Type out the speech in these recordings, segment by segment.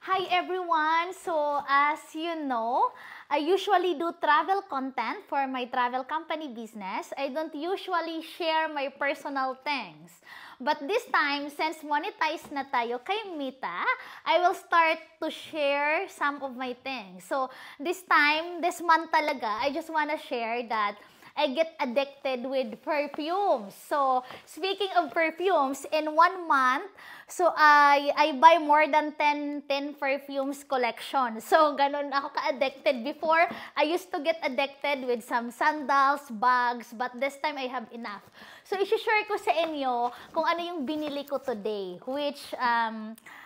Hi everyone! So as you know, I usually do travel content for my travel company business. I don't usually share my personal things. But this time, since monetize na tayo kay Mita, I will start to share some of my things. So this time, this month talaga, I just wanna share that I get addicted with perfumes. So, speaking of perfumes, in 1 month, so I buy more than 10 perfumes collection. So, ganun ako ka-addicted. Before, I used to get addicted with some sandals, bags, but this time I have enough. So, i-share ko sa inyo kung ano yung binili ko today, which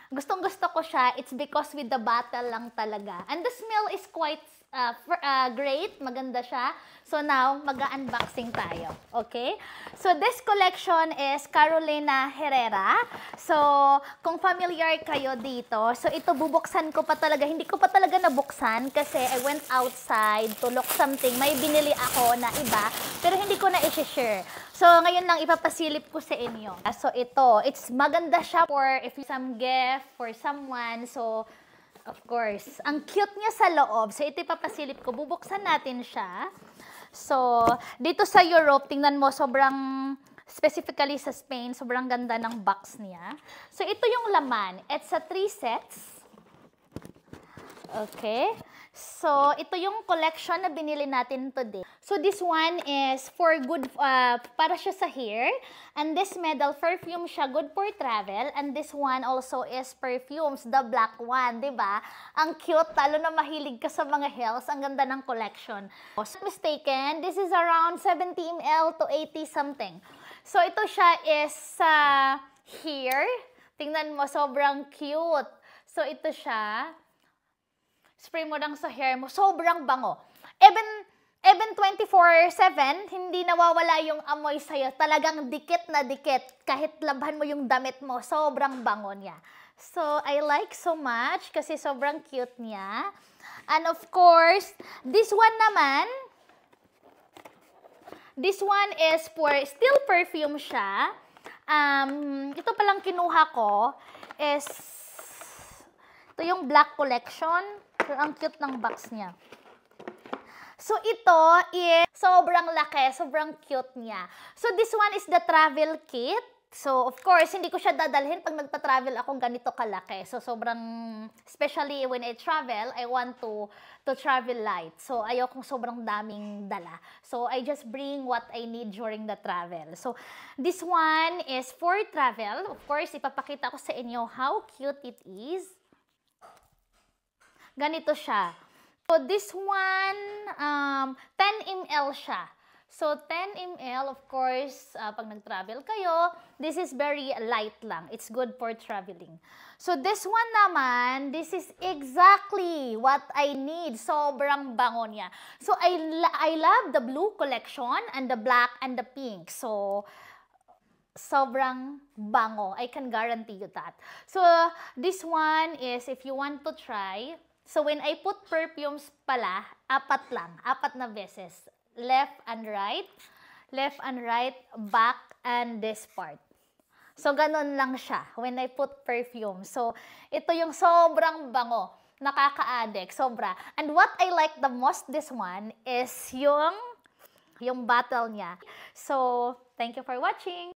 gustong-gusto ko siya. It's because with the bottle lang talaga. And the smell is quite great. Maganda siya. So now, mag-unboxing tayo. Okay? So this collection is Carolina Herrera. So, kung familiar kayo dito, so ito bubuksan ko pa talaga. Hindi ko pa talaga nabuksan kasi I went outside to look something. May binili ako na iba, pero hindi ko na i-share. So, ngayon lang ipapasilip ko sa inyo. So, ito, it's maganda siya for if you some gift for someone. So, of course, ang cute niya sa loob. So, ito ipapasilip ko. Bubuksan natin siya. So, dito sa Europe, tingnan mo, sobrang, specifically sa Spain, sobrang ganda ng box niya. So, ito yung laman. It's a 3 sets. Okay. So, ito yung collection na binili natin today. So, this one is for good, para siya sa hair. And this medal, perfume siya, good for travel. And this one also is perfumes, the black one, diba? Ang cute, talo na mahilig ka sa mga heels. Ang ganda ng collection. If I'm mistaken, this is around 70 ml to 80 something. So, ito siya is hair. Tingnan mo, sobrang cute. So, ito siya. Spray mo lang sa hair mo, sobrang bango. Even 24/7, hindi nawawala yung amoy sa'yo. Talagang dikit na dikit. Kahit labhan mo yung damit mo, sobrang bango niya. So, I like so much kasi sobrang cute niya. And of course, this one naman, this one is for, still perfume siya. Ito palang kinuha ko is, ito yung black collection. So, ang cute ng box niya. So, ito is sobrang laki, sobrang cute niya. So, this one is the travel kit. So, of course, hindi ko siya dadalhin pag nagta-travel ako ganito kalaki. So, sobrang, especially when I travel, I want to travel light. So, ayokong sobrang daming dala. So, I just bring what I need during the travel. So, this one is for travel. Of course, ipapakita ko sa inyo how cute it is. Ganito siya. So, this one, 10 ml siya. So, 10 ml, of course, pag nag-travel kayo, this is very light lang. It's good for traveling. So, this one naman, this is exactly what I need. Sobrang bango niya. So, I love the blue collection and the black and the pink. So, sobrang bango. I can guarantee you that. So, this one is, if you want to try, so, when I put perfumes pala, 4 lang. 4 na beses. Left and right, back, and this part. So, ganun lang siya when I put perfume. So, ito yung sobrang bango. Nakaka-addict. Sobra. And what I like the most this one is yung bottle niya. So, thank you for watching.